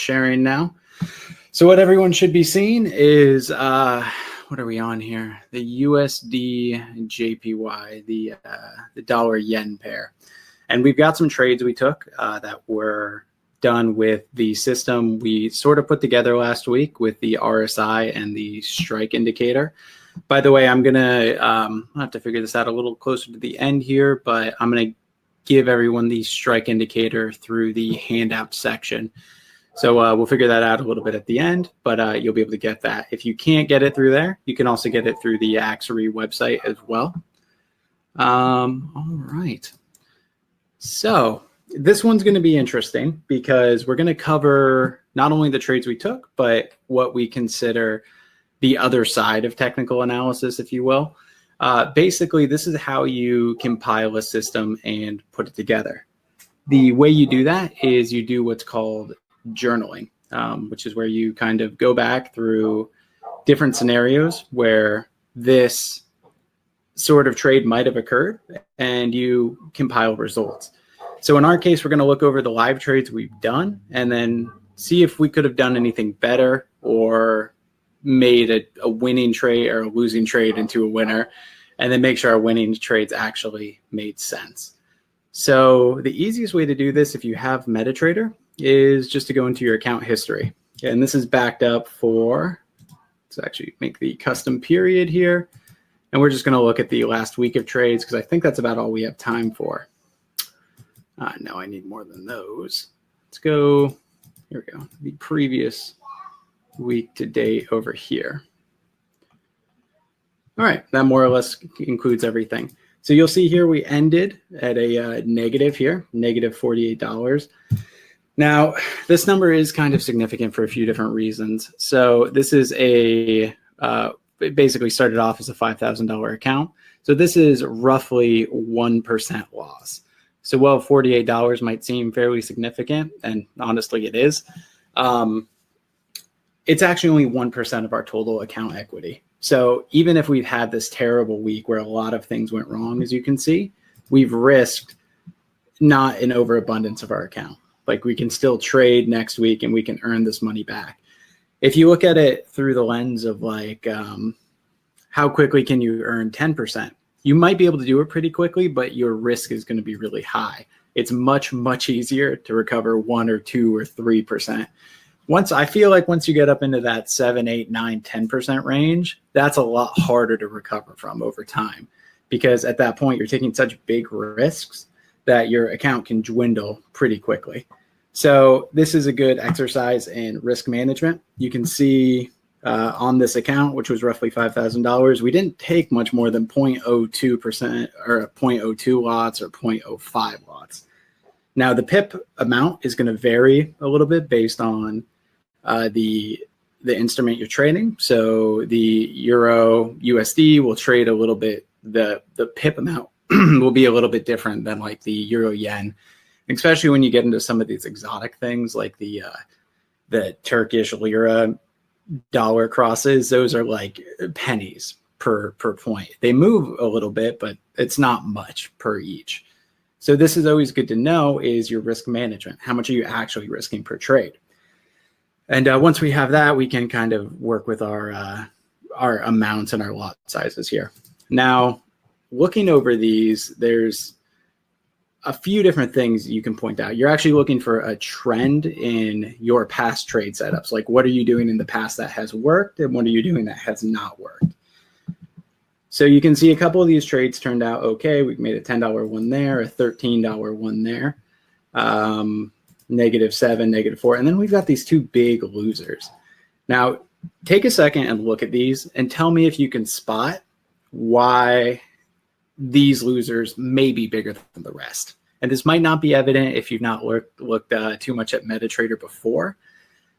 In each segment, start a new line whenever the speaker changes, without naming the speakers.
sharing now. So what everyone should be seeing is, what are we on here? The USD JPY, the dollar yen pair. And we've got some trades we took that were done with the system we sort of put together last week with the RSI and the strike indicator. By the way, I'm going to I'll have to figure this out a little closer to the end here, but I'm going to give everyone the strike indicator through the handout section. So we'll figure that out a little bit at the end, but you'll be able to get that. If you can't get it through there, you can also get it through the Axery website as well. All right. So this one's going to be interesting because we're going to cover not only the trades we took, but what we consider the other side of technical analysis, if you will. Basically, this is how you compile a system and put it together. The way you do that is you do what's called journaling, which is where you kind of go back through different scenarios where this sort of trade might have occurred and you compile results. So in our case, we're going to look over the live trades we've done and then see if we could have done anything better or made a winning trade or a losing trade into a winner, and then make sure our winning trades actually made sense. So the easiest way to do this, if you have MetaTrader, is just to go into your account history. And this is backed up for, let's actually make the custom period here. And we're just going to look at the last week of trades because I think that's about all we have time for. No, I need more than those. Let's go, here we go, the previous week to date over here. All right, that more or less includes everything. So you'll see here we ended at a negative here, negative $48. Now, this number is kind of significant for a few different reasons. So this is it basically started off as a $5,000 account. So this is roughly 1% loss. So while $48 might seem fairly significant, and honestly it is, it's actually only 1% of our total account equity. So even if we've had this terrible week where a lot of things went wrong, as you can see, we've risked not an overabundance of our account. Like we can still trade next week and we can earn this money back. If you look at it through the lens of like, how quickly can you earn 10%? You might be able to do it pretty quickly, but your risk is going to be really high. It's much, much easier to recover 1 or 2 or 3%. I feel like once you get up into that 7, 8, 9, 10% range, that's a lot harder to recover from over time, because at that point you're taking such big risks that your account can dwindle pretty quickly. So this is a good exercise in risk management. You can see on this account, which was roughly $5,000, we didn't take much more than 0.02% or 0.02 lots or 0.05 lots. Now the PIP amount is going to vary a little bit based on the instrument you're trading. So the Euro USD will trade a little bit, the PIP amount will be a little bit different than like the Euro Yen, especially when you get into some of these exotic things like the Turkish lira dollar crosses. Those are like pennies per point. They move a little bit, but it's not much per each. So this is always good to know, is your risk management. How much are you actually risking per trade? And once we have that, we can kind of work with our amounts and our lot sizes here. Now, looking over these, there's a few different things you can point out. You're actually looking for a trend in your past trade setups. Like, what are you doing in the past that has worked and what are you doing that has not worked? So you can see a couple of these trades turned out okay. We've made a $10 one there, a $13 one there, -7, -4. And then we've got these two big losers. Now, take a second and look at these and tell me if you can spot why these losers may be bigger than the rest. And this might not be evident if you've not looked too much at MetaTrader before,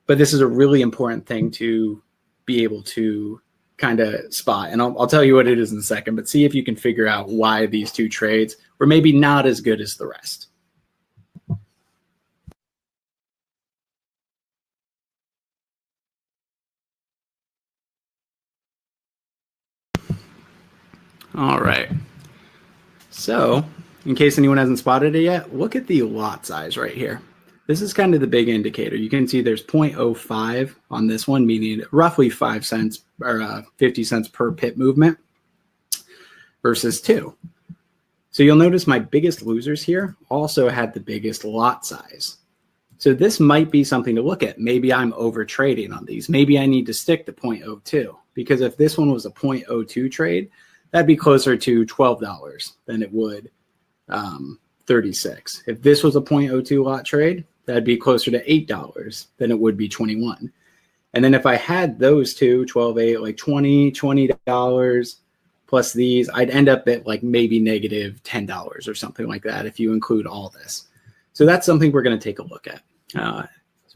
but this is a really important thing to be able to kind of spot. And I'll tell you what it is in a second, but see if you can figure out why these two trades were maybe not as good as the rest. All right. So in case anyone hasn't spotted it yet, look at the lot size right here. This is kind of the big indicator. You can see there's 0.05 on this one, meaning roughly 5 cents or 50 cents per pip movement versus 2. So you'll notice my biggest losers here also had the biggest lot size. So this might be something to look at. Maybe I'm over trading on these. Maybe I need to stick to 0.02, because if this one was a 0.02 trade, that'd be closer to $12 than it would 36. If this was a 0.02 lot trade, that'd be closer to $8 than it would be 21. And then if I had those two, 12, 8, like $20 plus these, I'd end up at like maybe negative $10 or something like that if you include all this. So that's something we're going to take a look at.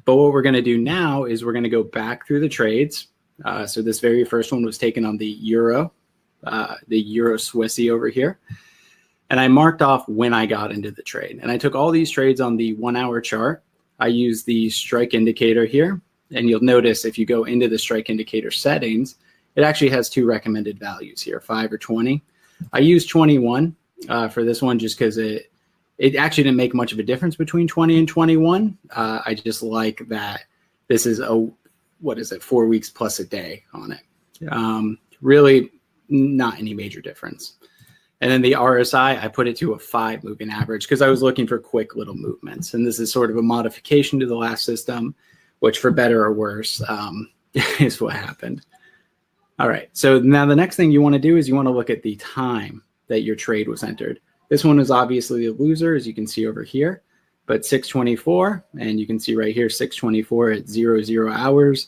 But what we're going to do now is we're going to go back through the trades. So this very first one was taken on the Euro Swissy over here. And I marked off when I got into the trade. And I took all these trades on the 1 hour chart. I used the strike indicator here. And you'll notice if you go into the strike indicator settings, it actually has 2 recommended values here, 5 or 20. I used 21 for this one just because it actually didn't make much of a difference between 20 and 21. I just like that this is 4 weeks plus a day on it. Really not any major difference. And then the RSI, I put it to a 5 moving average because I was looking for quick little movements. And this is sort of a modification to the last system, which for better or worse is what happened. All right, so now the next thing you want to do is you want to look at the time that your trade was entered. This one is obviously a loser, as you can see over here, but 6:24, and you can see right here, 6:24 at 00 hours.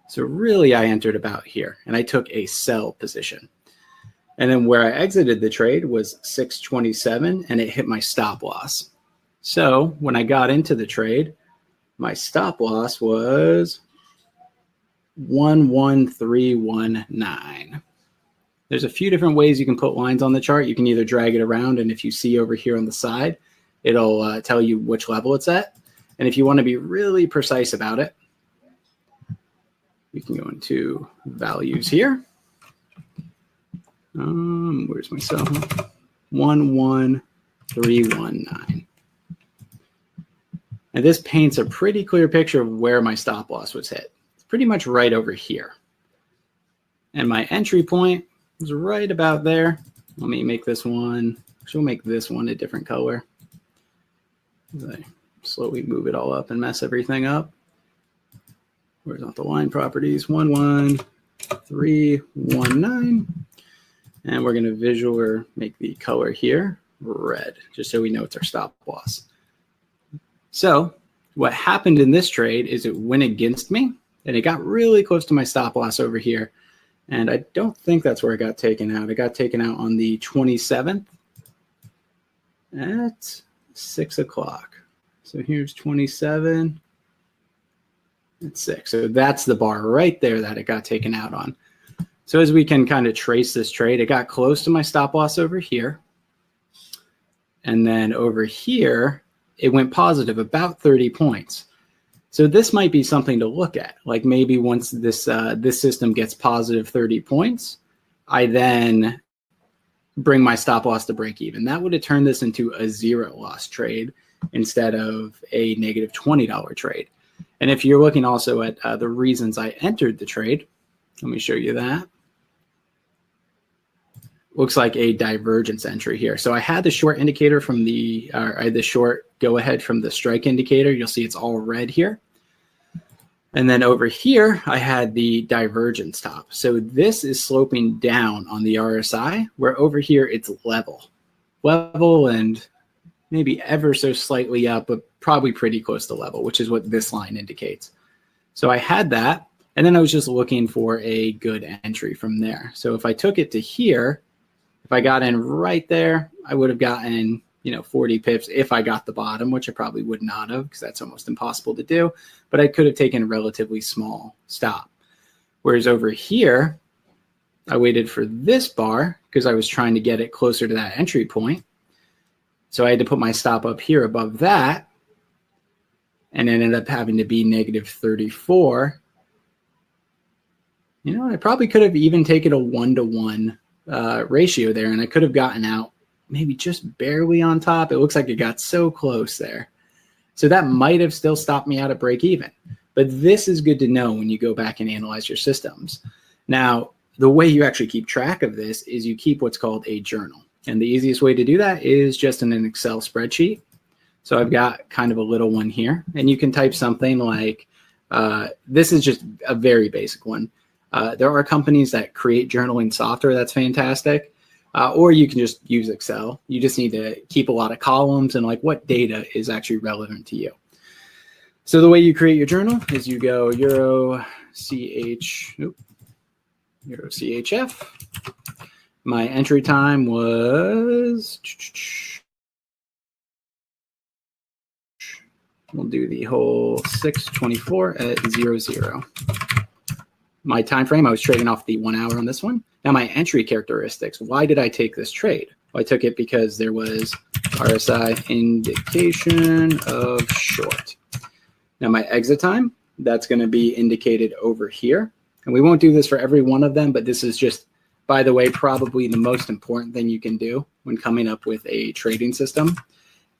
So really I entered about here, and I took a sell position. And then where I exited the trade was 6:27, and it hit my stop loss. So when I got into the trade, my stop loss was 11319. There's a few different ways you can put lines on the chart. You can either drag it around, and if you see over here on the side, it'll tell you which level it's at. And if you want to be really precise about it, you can go into values here. Where's my cell? 11319. And this paints a pretty clear picture of where my stop loss was hit. It's pretty much right over here. And my entry point was right about there. Let me make this one. We'll make this one a different color. As I slowly move it all up and mess everything up. Horizontal line properties, 11319. And we're going to visual or make the color here red, just so we know it's our stop loss. So what happened in this trade is it went against me, and it got really close to my stop loss over here. And I don't think that's where it got taken out. It got taken out on the 27th at 6 o'clock. So here's 27 at 6. So that's the bar right there that it got taken out on. So as we can kind of trace this trade, it got close to my stop loss over here. And then over here, it went positive about 30 points. So this might be something to look at. Like maybe once this system gets positive 30 points, I then bring my stop loss to break even. That would have turned this into a 0 loss trade instead of a negative $20 trade. And if you're looking also at the reasons I entered the trade, let me show you that. Looks like a divergence entry here. So I had the short indicator from the short go ahead from the strike indicator. You'll see it's all red here. And then over here, I had the divergence top. So this is sloping down on the RSI, where over here it's level and maybe ever so slightly up, but probably pretty close to level, which is what this line indicates. So I had that, and then I was just looking for a good entry from there. So if I took it to here, if I got in right there, I would have gotten 40 pips if I got the bottom, which I probably would not have because that's almost impossible to do. But I could have taken a relatively small stop. Whereas over here, I waited for this bar because I was trying to get it closer to that entry point. So I had to put my stop up here above that and ended up having to be negative 34. I probably could have even taken a 1-to-1 ratio there, and I could have gotten out maybe just barely on top. It looks like it got so close there. So that might have still stopped me out at break even. But this is good to know when you go back and analyze your systems. Now, the way you actually keep track of this is you keep what's called a journal. And the easiest way to do that is just in an Excel spreadsheet. So I've got kind of a little one here, and you can type something like, this is just a very basic one. There are companies that create journaling software that's fantastic, or you can just use Excel. You just need to keep a lot of columns and like what data is actually relevant to you. So the way you create your journal is you go Euro CHF. My entry time was, we'll do the whole 624 at 00. My time frame, I was trading off the 1 hour on this one. Now my entry characteristics, why did I take this trade? Well, I took it because there was RSI indication of short. Now my exit time, that's going to be indicated over here. And we won't do this for every one of them, but this is just, by the way, probably the most important thing you can do when coming up with a trading system.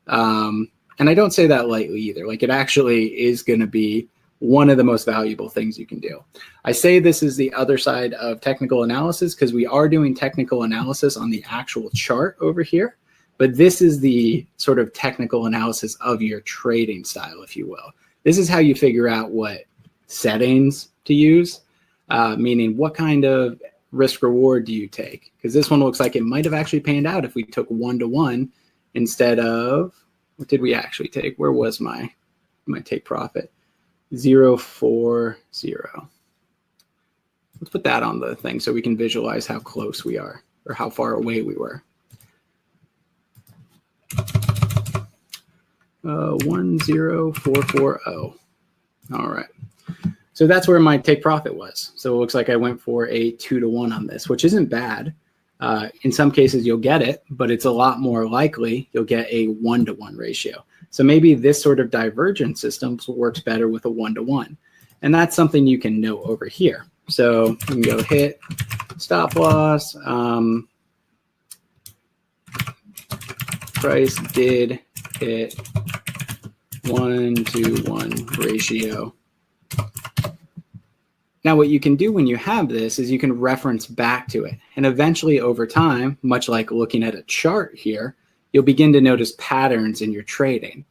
And I don't say that lightly either. Like, it actually is going to be one of the most valuable things you can do. I say this is the other side of technical analysis because we are doing technical analysis on the actual chart over here, but this is the sort of technical analysis of your trading style, if you will. This is how you figure out what settings to use, meaning what kind of risk reward do you take? Because this one looks like it might have actually panned out if we took 1-to-1 instead of, what did we actually take? Where was my take profit? 0.40. Let's put that on the thing so we can visualize how close we are or how far away we were. 10440. All right. So that's where my take profit was. So it looks like I went for a 2-to-1 on this, which isn't bad. In some cases you'll get it, but it's a lot more likely you'll get a 1-to-1 ratio. So maybe this sort of divergence system works better with a 1-to-1. And that's something you can note over here. So you can go hit stop loss. Price did hit 1-to-1 ratio. Now, what you can do when you have this is you can reference back to it. And eventually over time, much like looking at a chart here, you'll begin to notice patterns in your trading.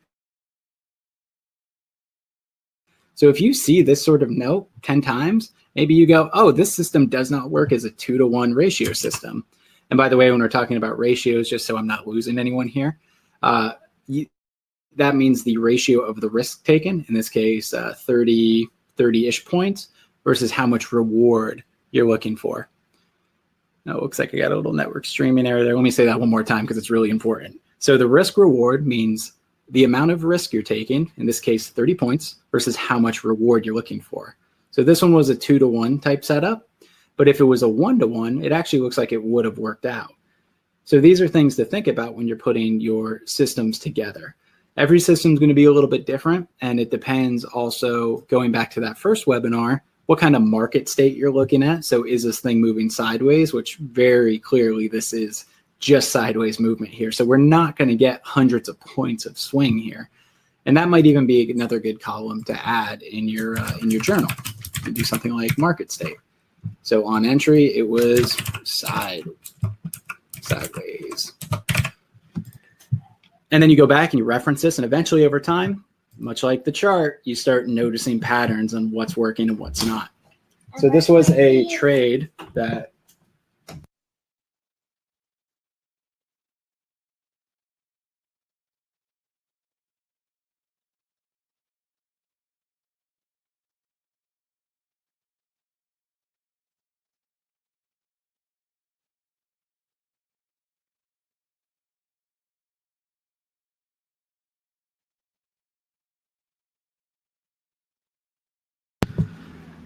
So if you see this sort of note 10 times, maybe you go, oh, this system does not work as a 2-to-1 ratio system. And by the way, when we're talking about ratios, just so I'm not losing anyone here, that means the ratio of the risk taken, in this case, 30-ish points, versus how much reward you're looking for. Now, it looks like I got a little network streaming error there. Let me say that one more time because it's really important. So the risk reward means the amount of risk you're taking, in this case, 30 points, versus how much reward you're looking for. So this one was a 2-to-1 type setup, but if it was a 1-to-1, it actually looks like it would have worked out. So these are things to think about when you're putting your systems together. Every system is going to be a little bit different, and it depends also, going back to that first webinar, what kind of market state you're looking at. So is this thing moving sideways, which very clearly this is just sideways movement here. So we're not going to get hundreds of points of swing here. And that might even be another good column to add in your journal. You do something like market state. So on entry, it was sideways. And then you go back and you reference this, and eventually over time, much like the chart, you start noticing patterns on what's working and what's not. So this was a trade that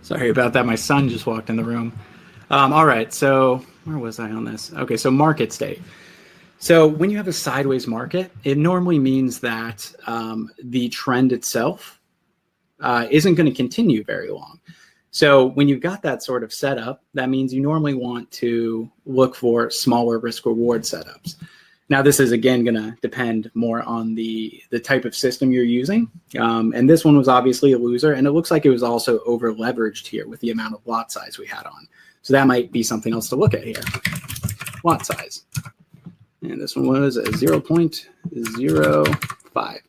sorry about that. My son just walked in the room. All right, so where was I on this? Okay, so market state. So when you have a sideways market, it normally means that the trend itself isn't going to continue very long. So when you've got that sort of setup, that means you normally want to look for smaller risk reward setups. Now, this is, again, going to depend more on the type of system you're using. And this one was obviously a loser, and it looks like it was also over leveraged here with the amount of lot size we had on. So that might be something else to look at here. Lot size. And this one was a 0.05.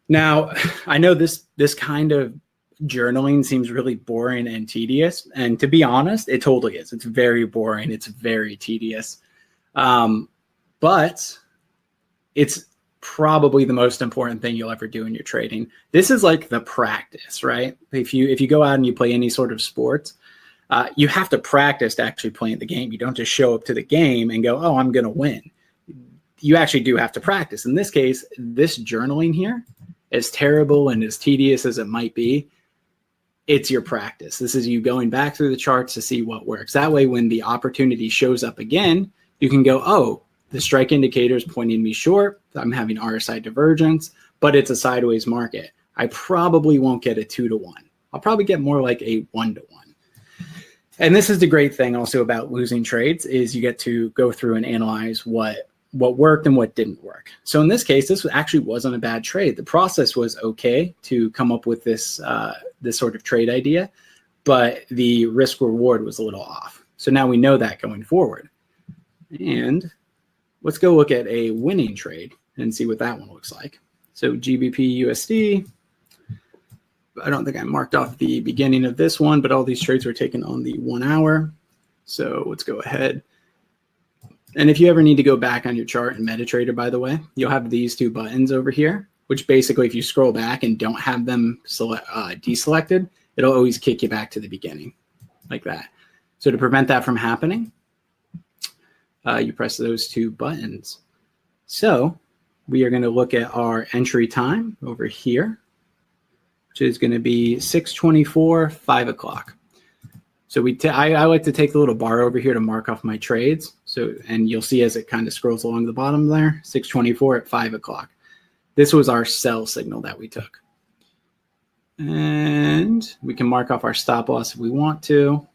Now, I know this kind of journaling seems really boring and tedious. And to be honest, it totally is. It's very boring. It's very tedious. But it's probably the most important thing you'll ever do in your trading. This is like the practice, right? If you go out and you play any sort of sports, you have to practice to actually play the game. You don't just show up to the game and go, oh, I'm going to win. You actually do have to practice. In this case, this journaling here, as terrible and as tedious as it might be, it's your practice. This is you going back through the charts to see what works. That way, when the opportunity shows up again, you can go, oh, the strike indicator is pointing me short. I'm having RSI divergence, but it's a sideways market. I probably won't get a 2-to-1. I'll probably get more like a 1-to-1. And this is the great thing also about losing trades is you get to go through and analyze what worked and what didn't work. So in this case, this actually wasn't a bad trade. The process was okay to come up with this sort of trade idea, but the risk reward was a little off. So now we know that going forward. And let's go look at a winning trade and see what that one looks like. So GBP USD. I don't think I marked off the beginning of this one, but all these trades were taken on the 1 hour. So let's go ahead. And if you ever need to go back on your chart in MetaTrader, by the way, you'll have these two buttons over here, which basically if you scroll back and don't have them deselected, it'll always kick you back to the beginning like that. So to prevent that from happening, you press those two buttons. So we are going to look at our entry time over here, which is going to be 6:24, 5 o'clock. So I like to take the little bar over here to mark off my trades. So, and you'll see as it kind of scrolls along the bottom there, 6:24 at 5 o'clock. This was our sell signal that we took. And we can mark off our stop loss if we want to,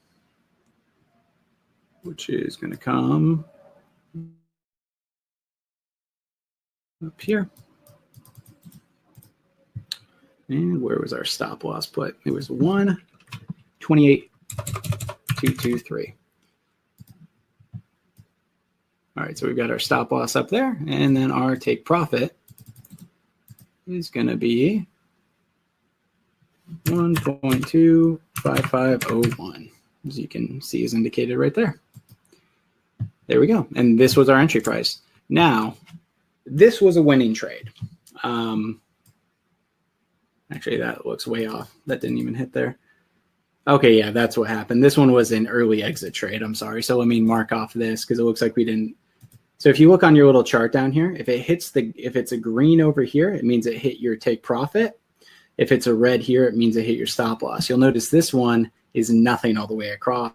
which is going to come up here. And where was our stop loss put? It was 128.223. All right, so we've got our stop loss up there, and then our take profit is going to be 1.25501, as you can see is indicated right there. There we go. And this was our entry price. Now, this was a winning trade. Actually, that looks way off. That didn't even hit there. Okay, yeah, that's what happened. This one was an early exit trade. I'm sorry. So let me mark off this because it looks like we didn't. So if you look on your little chart down here, if it's a green over here, it means it hit your take profit. If it's a red here, it means it hit your stop loss. You'll notice this one is nothing all the way across,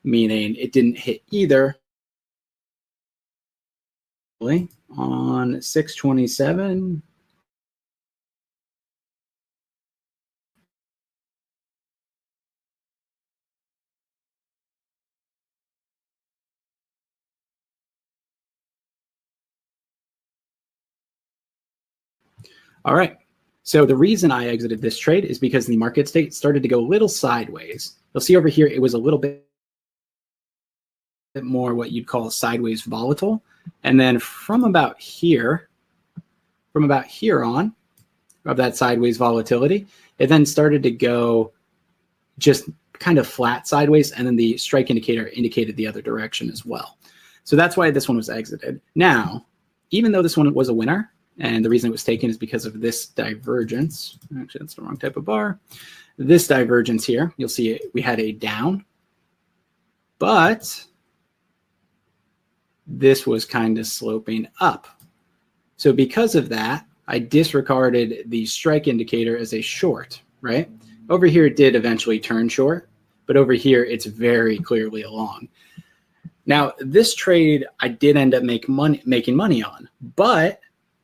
meaning it didn't hit either. On 627. All right. So the reason I exited this trade is because the market state started to go a little sideways. You'll see over here, it was a little bit more what you'd call sideways volatile. And then from about here on, of that sideways volatility, it then started to go just kind of flat sideways. And then the strike indicator indicated the other direction as well. So that's why this one was exited. Now, even though this one was a winner, and the reason it was taken is because of this divergence. Actually, that's the wrong type of bar. This divergence here, you'll see it, we had a down, but this was kind of sloping up. So because of that, I disregarded the strike indicator as a short, right? Over here, it did eventually turn short, but over here, it's very clearly a long. Now, this trade, I did end up making money on, but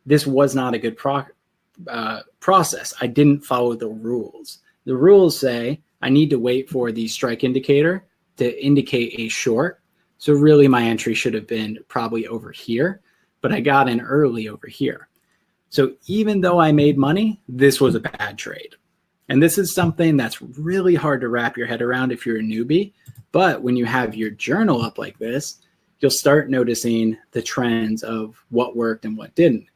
this was not a good process. I didn't follow the rules. The rules say I need to wait for the strike indicator to indicate a short. So really my entry should have been probably over here. but I got in early over here. So even though I made money, this was a bad trade. And this is something that's really hard to wrap your head around if you're a newbie. But when you have your journal up like this, you'll start noticing the trends of what worked and what didn't.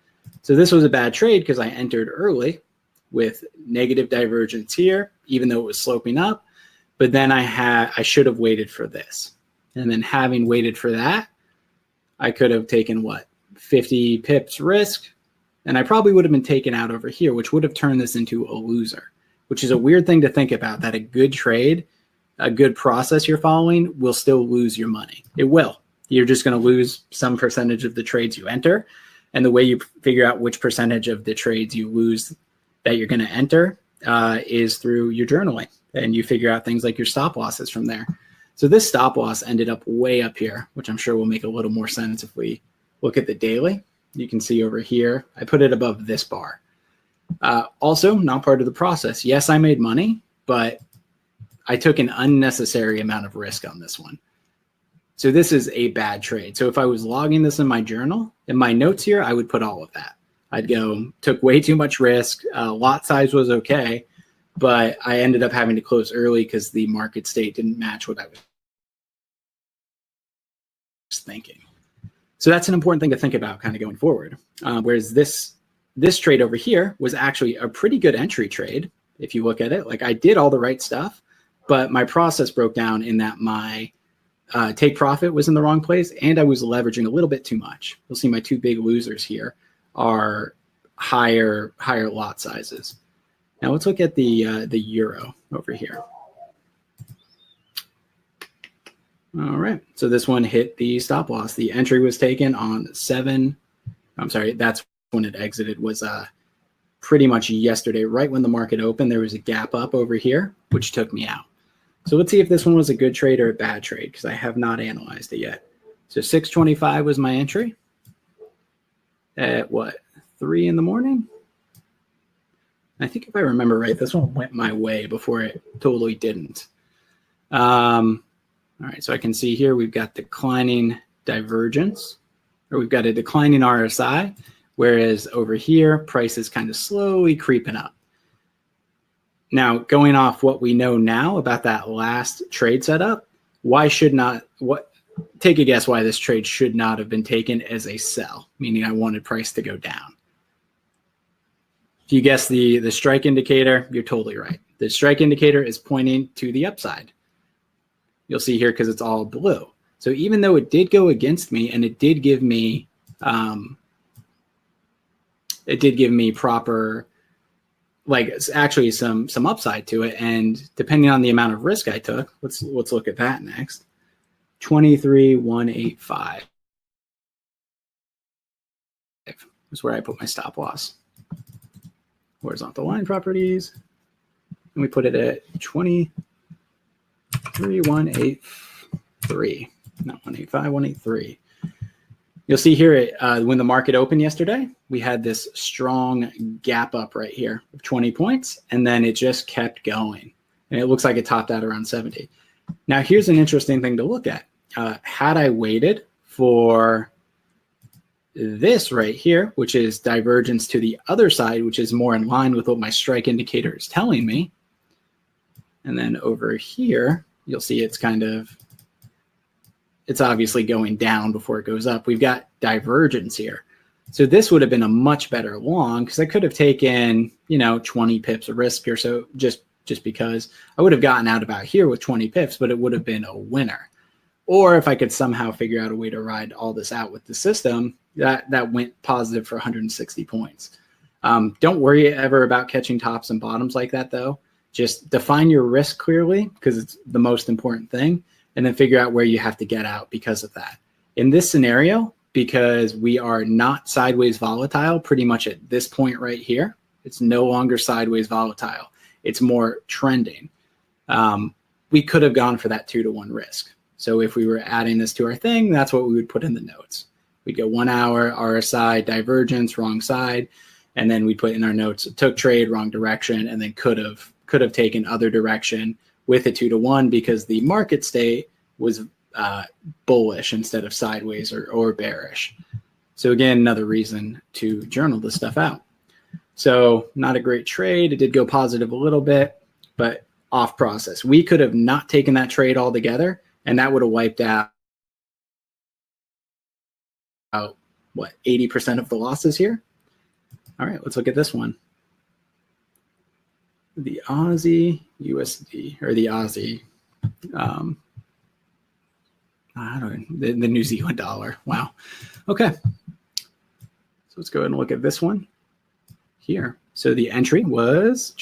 So this was a bad trade because I entered early with negative divergence here, even though it was sloping up. But then I should have waited for this. And then having waited for that, I could have taken what, 50 pips risk, and I probably would have been taken out over here, which would have turned this into a loser, which is a weird thing to think about, that a good trade, a good process you're following will still lose your money. It will. You're just going to lose some percentage of the trades you enter. And the way you figure out which percentage of the trades you lose that you're going to enter is through your journaling. And you figure out things like your stop losses from there. So this stop loss ended up way up here, which I'm sure will make a little more sense if we look at the daily. You can see over here, I put it above this bar. Also, not part of the process. Yes, I made money, but I took an unnecessary amount of risk on this one. So this is a bad trade. So if I was logging this in my journal, in my notes here, I would put all of that. I'd go, took way too much risk. Lot size was okay, but I ended up having to close early because the market state didn't match what I was thinking. So that's an important thing to think about kind of going forward. Whereas this trade over here was actually a pretty good entry trade. If you look at it, like I did all the right stuff, but my process broke down in that my take profit was in the wrong place and I was leveraging a little bit too much. You'll see my two big losers here are higher lot sizes. Now let's look at the euro over here. All right, so this one hit the stop loss. The entry was taken on that's when it exited, was pretty much yesterday, right when the market opened. There was a gap up over here, which took me out. So let's see if this one was a good trade or a bad trade, because I have not analyzed it yet. So 625 was my entry at what, 3 in the morning? I think if I remember right, this one went my way before it totally didn't. All right, so I can see here we've got declining divergence, or we've got a declining RSI, whereas over here, price is kind of slowly creeping up. Now, going off what we know now about that last trade setup, take a guess why this trade should not have been taken as a sell, meaning I wanted price to go down. If you guess the strike indicator, you're totally right. The strike indicator is pointing to the upside. You'll see here because it's all blue. So even though it did go against me and it did give me proper, like it's actually some upside to it, and depending on the amount of risk I took, let's look at that next. 23,185 is where I put my stop loss. Horizontal line properties, and we put it at 23,183, not 185, 183. You'll see here when the market opened yesterday, we had this strong gap up right here of 20 points, and then it just kept going. And it looks like it topped out around 70. Now, here's an interesting thing to look at. Had I waited for this right here, which is divergence to the other side, which is more in line with what my strike indicator is telling me, and then over here, you'll see it's obviously going down before it goes up. We've got divergence here. So this would have been a much better long, because I could have taken, 20 pips of risk or so, just because I would have gotten out about here with 20 pips, but it would have been a winner. Or if I could somehow figure out a way to ride all this out with the system, that went positive for 160 points. Don't worry ever about catching tops and bottoms like that, though. Just define your risk clearly, because it's the most important thing, and then figure out where you have to get out because of that. In this scenario, because we are not sideways volatile pretty much at this point right here, it's no longer sideways volatile. It's more trending. We could have gone for that 2-to-1 risk. So if we were adding this to our thing, that's what we would put in the notes. We'd go 1 hour, RSI, divergence, wrong side, and then we put in our notes, took trade, wrong direction, and then could have taken other direction with a 2-to-1 because the market state was bullish instead of sideways or bearish. So again, another reason to journal this stuff out. So not a great trade. It did go positive a little bit, but off process. We could have not taken that trade altogether, and that would have wiped out what, 80% of the losses here. All right, let's look at this one. The Aussie USD, or the Aussie, I don't know, the New Zealand dollar. Wow. Okay. So let's go ahead and look at this one here. So the entry was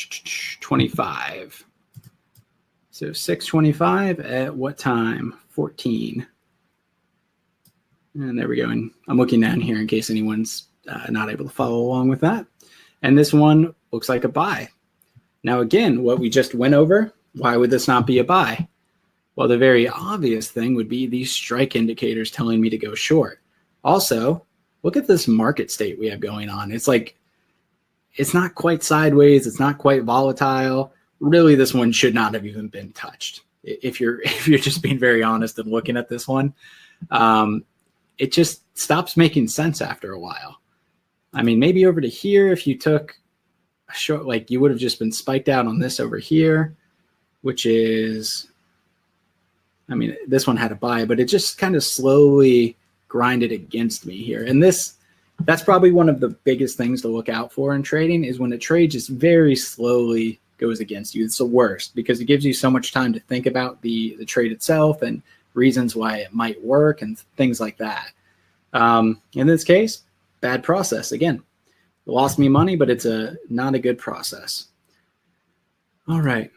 25. So 625 at what time? 14. And there we go. And I'm looking down here in case anyone's not able to follow along with that. And this one looks like a buy. Now, again, what we just went over, why would this not be a buy? Well, the very obvious thing would be these strike indicators telling me to go short. Also, look at this market state we have going on. It's like, it's not quite sideways. It's not quite volatile. Really, this one should not have even been touched. If you're just being very honest and looking at this one, it just stops making sense after a while. I mean, maybe over to here, if you took a short, like you would have just been spiked out on this over here, which is, I mean, this one had a buy, but it just kind of slowly grinded against me here. And that's probably one of the biggest things to look out for in trading, is when a trade just very slowly goes against you. It's the worst because it gives you so much time to think about the trade itself and reasons why it might work and things like that. In this case, bad process. Again, it lost me money, but it's not a good process. All right.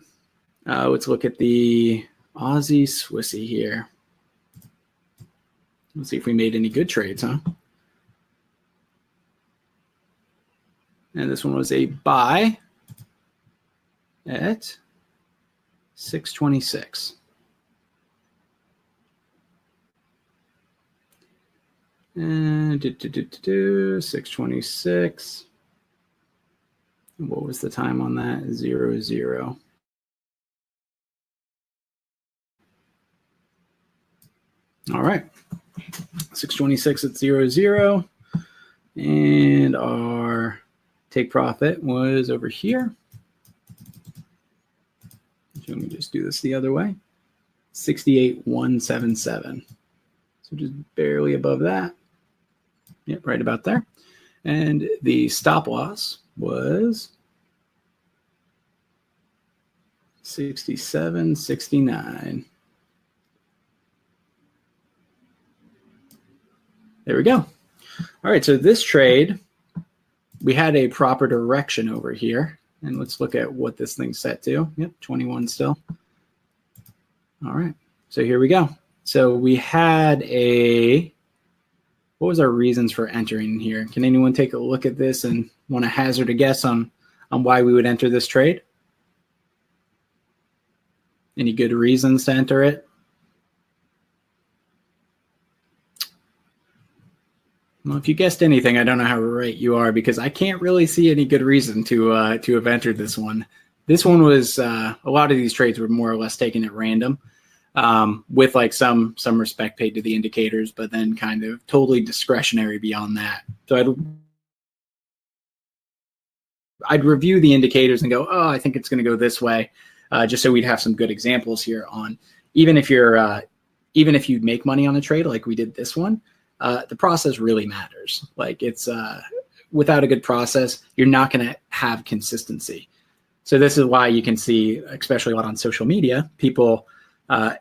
Let's look at the Aussie Swissy here. Let's see if we made any good trades, huh? And this one was a buy at 626. And 626. What was the time on that? 00. All right. 626 at 00. And our take profit was over here. Let me just do this the other way. 68,177. So just barely above that. Yep, right about there. And the stop loss was 67.69. There we go. All right, so this trade, we had a proper direction over here. And let's look at what this thing's set to. Yep, 21 still. All right, so here we go. So we had what was our reasons for entering here? Can anyone take a look at this and want to hazard a guess on why we would enter this trade? Any good reasons to enter it? Well, if you guessed anything, I don't know how right you are, because I can't really see any good reason to have entered this one. This one was a lot of these trades were more or less taken at random, with like some respect paid to the indicators, but then kind of totally discretionary beyond that. So I'd review the indicators and go, oh, I think it's going to go this way, just so we'd have some good examples here on even if you make money on a trade like we did this one. The process really matters. Like it's without a good process, you're not going to have consistency. So this is why you can see, especially a lot on social media, people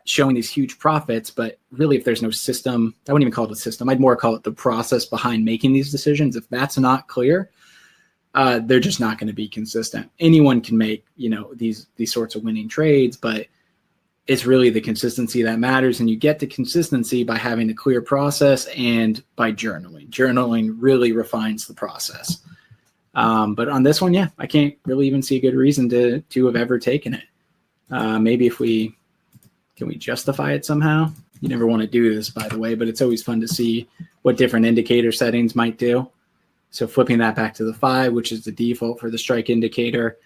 showing these huge profits, but really if there's no system, I wouldn't even call it a system. I'd more call it the process behind making these decisions. If that's not clear, they're just not going to be consistent. Anyone can make, these sorts of winning trades, but it's really the consistency that matters. And you get to consistency by having a clear process and by journaling. Journaling really refines the process. But on this one, yeah, I can't really even see a good reason to have ever taken it. Maybe can we justify it somehow? You never want to do this, by the way, but it's always fun to see what different indicator settings might do. So flipping that back to the 5, which is the default for the strike indicator,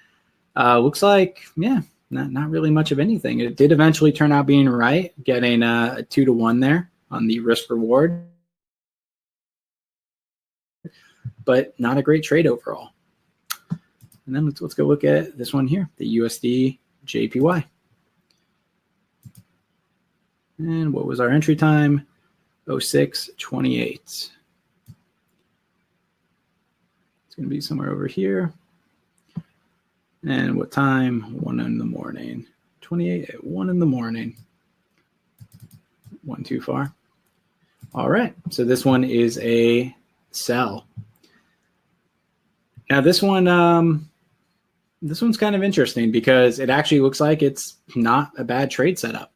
looks like, yeah, not really much of anything. It did eventually turn out being right, getting a 2-to-1 there on the risk reward. but not a great trade overall. And then let's go look at this one here, the USD JPY. And what was our entry time? 06:28. It's going to be somewhere over here. And what time? 1 in the morning. 28 at 1 in the morning. One too far. All right. So this one is a sell. Now this one's kind of interesting because it actually looks like it's not a bad trade setup.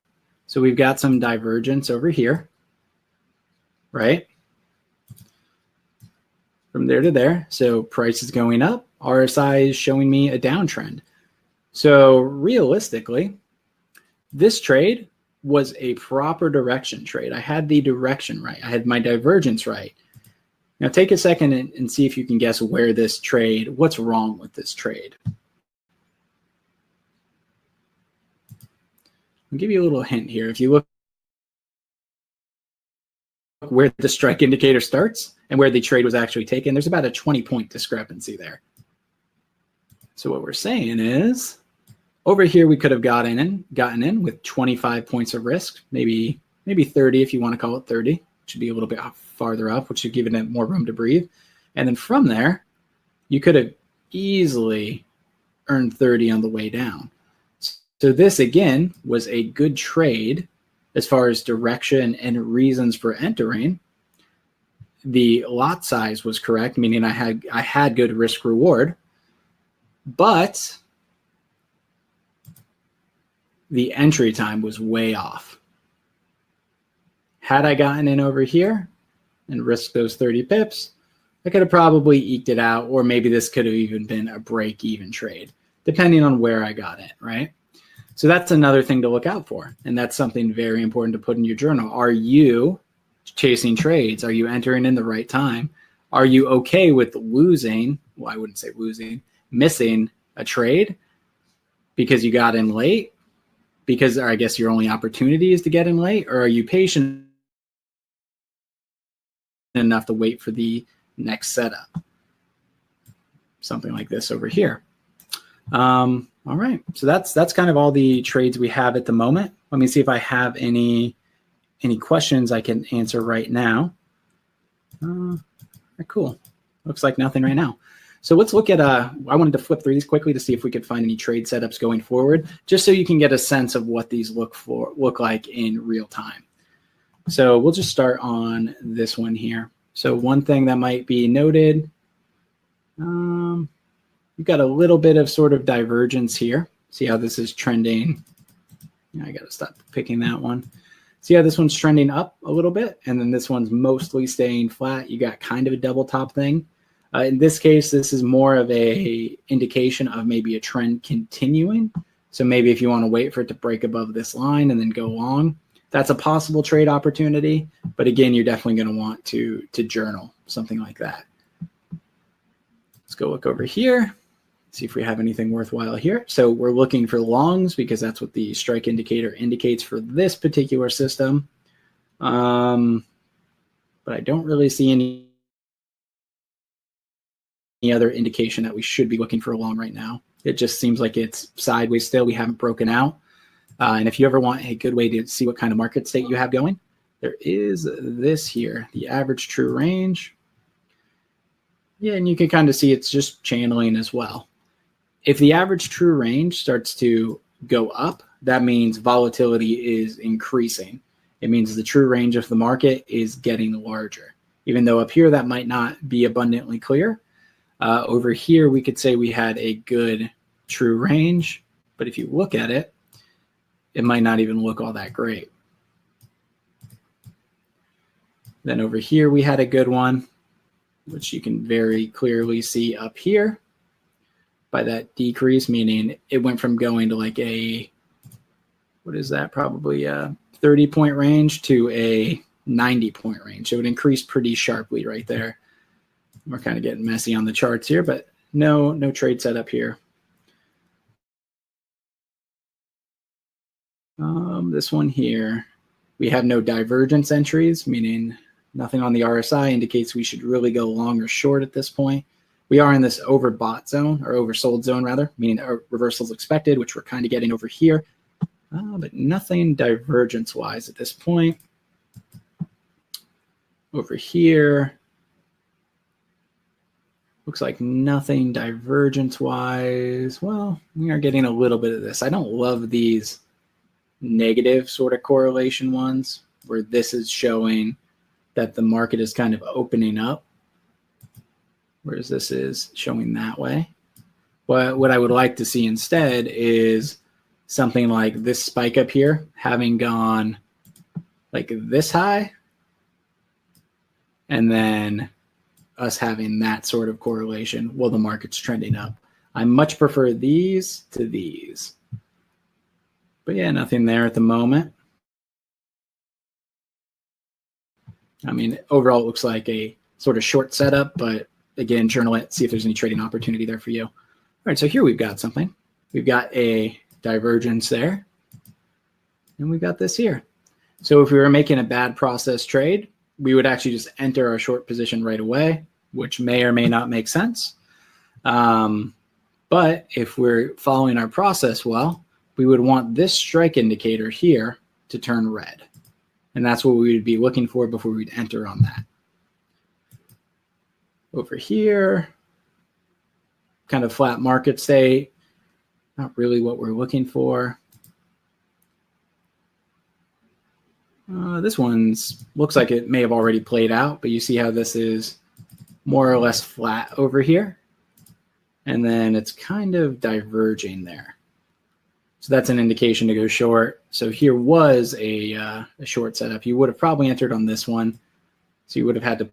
So we've got some divergence over here, right? From there to there. So price is going up. RSI is showing me a downtrend. So realistically, this trade was a proper direction trade. I had the direction right. I had my divergence right. Now take a second and see if you can guess where this trade, what's wrong with this trade. I'll give you a little hint here. If you look where the strike indicator starts and where the trade was actually taken, there's about a 20-point discrepancy there. So what we're saying is over here we could have gotten in with 25 points of risk, maybe 30 if you want to call it 30, which should be a little bit farther up, which should give it more room to breathe. And then from there, you could have easily earned 30 on the way down. So this again was a good trade as far as direction and reasons for entering. The lot size was correct, meaning I had good risk reward, but the entry time was way off. Had I gotten in over here and risked those 30 pips, I could have probably eked it out, or maybe this could have even been a break-even trade, depending on where I got it, right? So that's another thing to look out for, and that's something very important to put in your journal. Are you chasing trades? Are you entering in the right time? Are you okay with losing, well, I wouldn't say losing, missing a trade because you got in late? Because, or I guess your only opportunity is to get in late? Or are you patient enough to wait for the next setup? Something like this over here. All right, so that's kind of all the trades we have at the moment. Let me see if I have any questions I can answer right now. Cool. Looks like nothing right now. So let's look at, I wanted to flip through these quickly to see if we could find any trade setups going forward, just so you can get a sense of what these look like in real time. So we'll just start on this one here. So one thing that might be noted, you've got a little bit of sort of divergence here. See how this is trending. I got to stop picking that one. See how this one's trending up a little bit, and then this one's mostly staying flat. You got kind of a double top thing. In this case, this is more of a indication of maybe a trend continuing. So maybe if you want to wait for it to break above this line and then go long, that's a possible trade opportunity. But again, you're definitely going to want to journal something like that. Let's go look over here, see if we have anything worthwhile here. So we're looking for longs because that's what the strike indicator indicates for this particular system. But I don't really see any other indication that we should be looking for a long right now. It just seems like it's sideways still. We haven't broken out. And if you ever want a good way to see what kind of market state you have going, there is this here, the average true range. Yeah, and you can kind of see it's just channeling as well. If the average true range starts to go up, that means volatility is increasing. It means the true range of the market is getting larger. Even though up here that might not be abundantly clear, over here we could say we had a good true range, but if you look at it, it might not even look all that great. Then over here we had a good one, which you can very clearly see up here by that decrease, meaning it went from going to like a, what is that, probably a 30-point range to a 90-point range. So it increased pretty sharply right there. We're kind of getting messy on the charts here, but no trade setup here. This one here, we have no divergence entries, meaning Nothing on the RSI indicates we should really go long or short at this point. We are in this overbought zone, or oversold zone rather, meaning a reversal is expected, which we're kind of getting over here, but nothing divergence-wise at this point. Over here, looks like nothing divergence-wise. Well, we are getting a little bit of this. I don't love these negative sort of correlation ones where this is showing that the market is kind of opening up, whereas this is showing that way. What I would like to see instead is something like this spike up here having gone like this high, and then us having that sort of correlation while the market's trending up. I much prefer these to these. But yeah, nothing there at the moment. I mean, overall, it looks like a sort of short setup, but again, journal it, see if there's any trading opportunity there for you. All right, so here we've got something. We've got a divergence there, and we've got this here. So if we were making a bad process trade, we would actually just enter our short position right away, which may or may not make sense. But if we're following our process well, we would want this strike indicator here to turn red. And that's what we would be looking for before we'd enter on that. Over here, kind of flat market state, not really what we're looking for. This one's looks like it may have already played out, but you see how this is more or less flat over here. And then it's kind of diverging there. So that's an indication to go short. So here was a short setup. You would have probably entered on this one. So you would have had to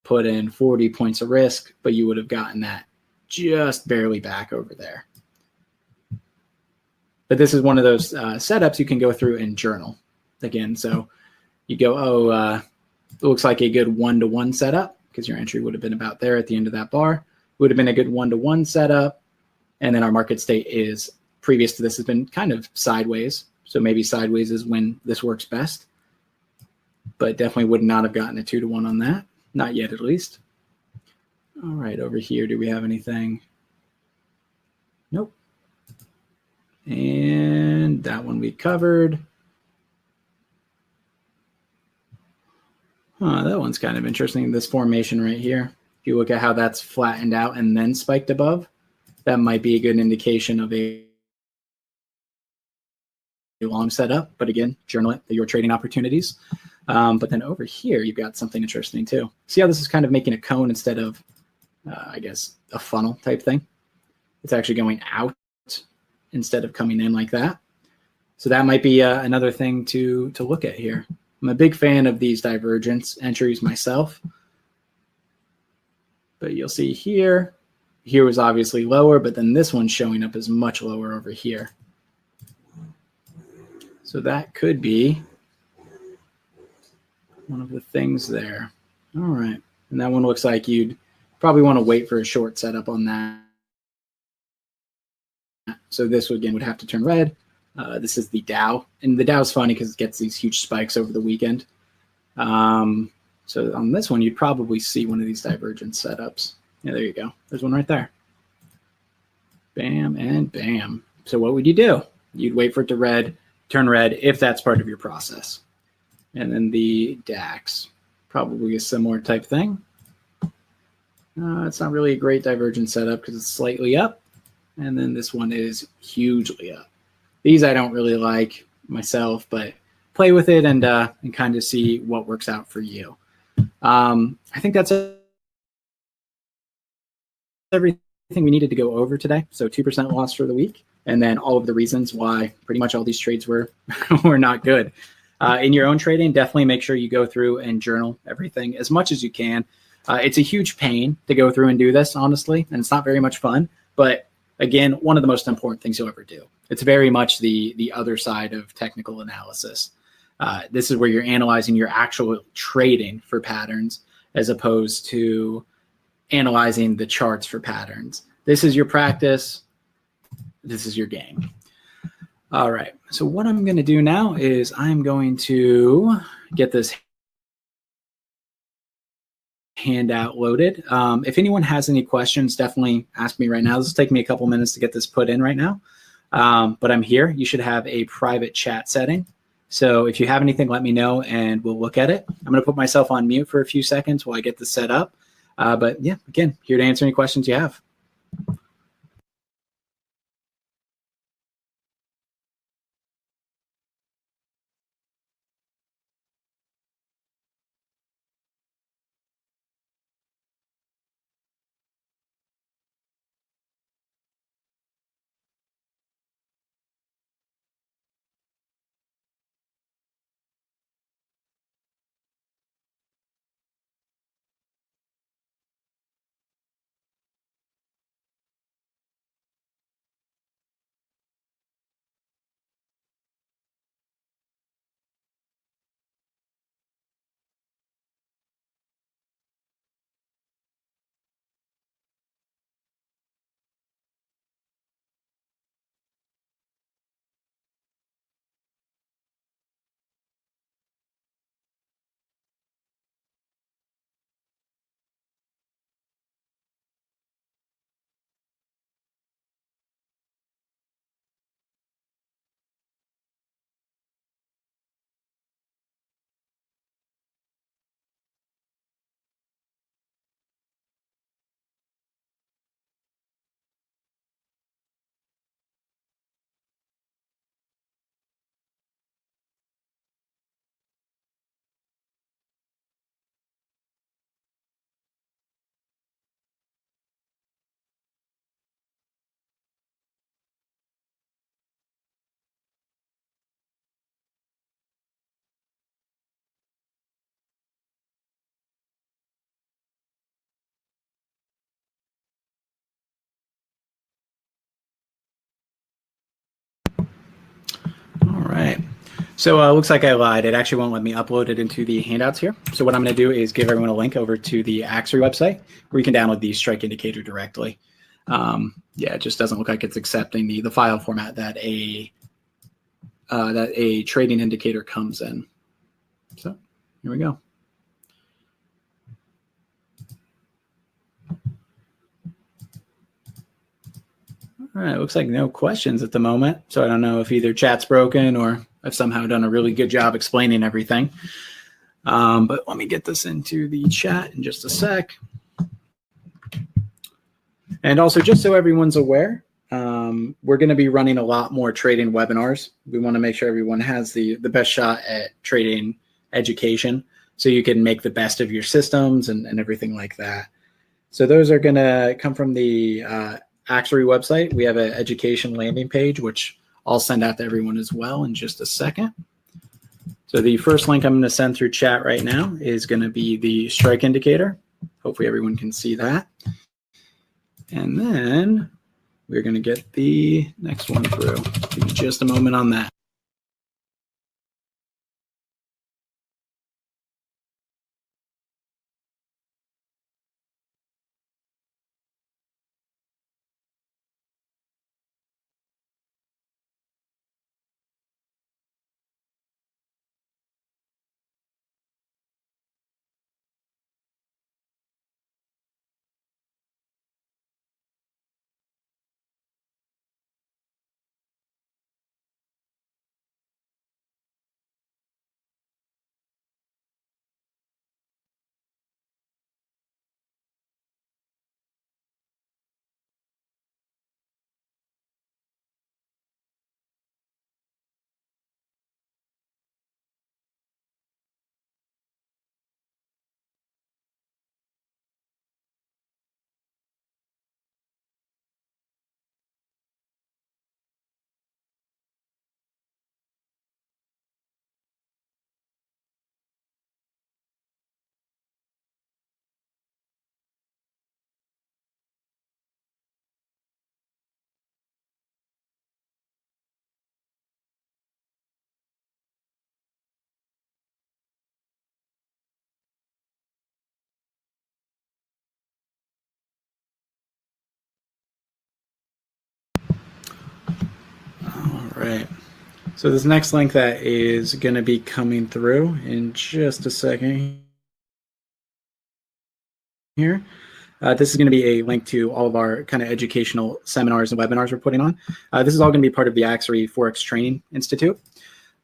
put in 40 points of risk, but you would have gotten that just barely back over there. But this is one of those setups you can go through and journal again. So you go, it looks like a good 1-to-1 setup, because your entry would have been about there at the end of that bar. Would have been a good 1-to-1 setup. And then our market state is, previous to this, has been kind of sideways. So maybe sideways is when this works best. But definitely would not have gotten a 2-to-1 on that. Not yet, at least. All right, over here, do we have anything? Nope. And that one we covered. That one's kind of interesting, this formation right here. If you look at how that's flattened out and then spiked above, that might be a good indication of a long setup. But again, journal it, your trading opportunities. But then over here, you've got something interesting too. See how this is kind of making a cone instead of, I guess, a funnel type thing? It's actually going out instead of coming in like that. So that might be another thing to look at here. I'm a big fan of these divergence entries myself. But you'll see here was obviously lower, but then this one's showing up as much lower over here. So that could be one of the things there. All right. And that one looks like you'd probably want to wait for a short setup on that. So this, again, would have to turn red. This is the Dow. And the Dow's funny because it gets these huge spikes over the weekend. So on this one, you'd probably see one of these divergence setups. Yeah, there you go. There's one right there. Bam and bam. So what would you do? You'd wait for it to turn red if that's part of your process. And then the DAX, probably a similar type thing. It's not really a great divergence setup because it's slightly up. And then this one is hugely up. These I don't really like myself, but play with it and kind of see what works out for you. I think that's everything we needed to go over today. So 2% loss for the week, and then all of the reasons why pretty much all these trades were not good. In your own trading, definitely make sure you go through and journal everything as much as you can. It's a huge pain to go through and do this, honestly, and it's not very much fun. But again, one of the most important things you'll ever do. It's very much the other side of technical analysis. This is where you're analyzing your actual trading for patterns as opposed to analyzing the charts for patterns. This is your practice. This is your game. All right. So what I'm going to do now is I'm going to get this handout loaded. If anyone has any questions, definitely ask me right now. This will take me a couple minutes to get this put in right now. But I'm here. You should have a private chat setting. So if you have anything, let me know and we'll look at it. I'm going to put myself on mute for a few seconds while I get this set up. But yeah, again, here to answer any questions you have. All right. So looks like I lied. It actually won't let me upload it into the handouts here. So what I'm going to do is give everyone a link over to the Axery website where you can download the strike indicator directly. Yeah, it just doesn't look like it's accepting the file format that a trading indicator comes in. So here we go. All right, looks like no questions at the moment. So I don't know if either chat's broken or I've somehow done a really good job explaining everything. But let me get this into the chat in just a sec. And also, just so everyone's aware, we're going to be running a lot more trading webinars. We want to make sure everyone has the best shot at trading education so you can make the best of your systems and everything like that. So those are going to come from the Axery website. We have an education landing page, which I'll send out to everyone as well in just a second. So the first link I'm going to send through chat right now is going to be the strike indicator. Hopefully everyone can see that. And then we're going to get the next one through. Give me just a moment on that. All right. So this next link that is going to be coming through in just a second here. This is going to be a link to all of our kind of educational seminars and webinars we're putting on. This is all going to be part of the Axery Forex Training Institute.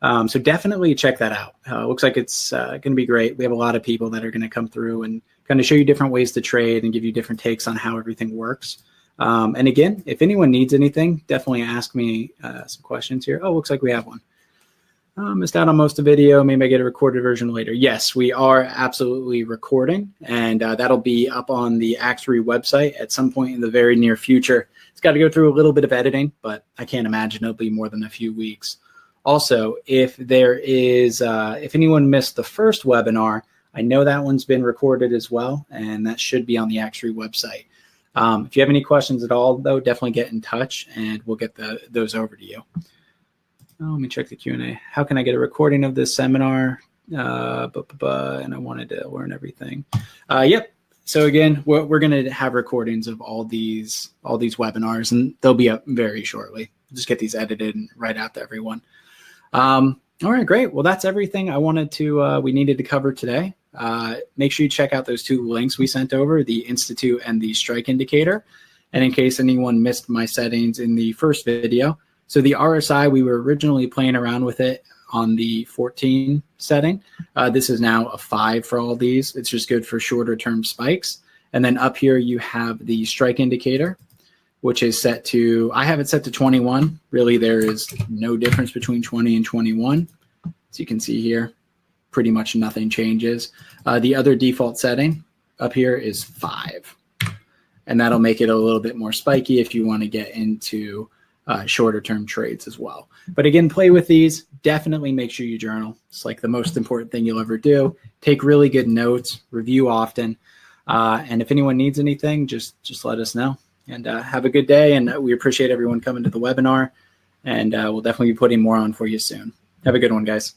So definitely check that out. Looks like it's going to be great. We have a lot of people that are going to come through and kind of show you different ways to trade and give you different takes on how everything works. And again, if anyone needs anything, definitely ask me some questions here. Oh, looks like we have one. Missed out on most of the video. Maybe I get a recorded version later. Yes, we are absolutely recording, and that'll be up on the Axery website at some point in the very near future. It's got to go through a little bit of editing, but I can't imagine it'll be more than a few weeks. Also, if there is, if anyone missed the first webinar, I know that one's been recorded as well, and that should be on the Axery website. If you have any questions at all, though, definitely get in touch, and we'll get those over to you. Oh, let me check the Q&A. How can I get a recording of this seminar? And I wanted to learn everything. Yep. So again, we're going to have recordings of all these webinars, and they'll be up very shortly. Just get these edited and right out to everyone. All right, great. Well, that's everything I wanted to, we needed to cover today. Make sure you check out those two links we sent over, the Institute and the Strike Indicator. And in case anyone missed my settings in the first video, so the RSI, we were originally playing around with it on the 14 setting. This is now a 5 for all these. It's just good for shorter term spikes. And then up here you have the strike indicator, which is set to, I have it set to 21. Really, there is no difference between 20 and 21. As you can see here, pretty much nothing changes. The other default setting up here is 5. And that'll make it a little bit more spiky if you want to get into shorter term trades as well. But again, play with these. Definitely make sure you journal. It's like the most important thing you'll ever do. Take really good notes, review often. And if anyone needs anything, just let us know. And have a good day. And we appreciate everyone coming to the webinar. And we'll definitely be putting more on for you soon. Have a good one, guys.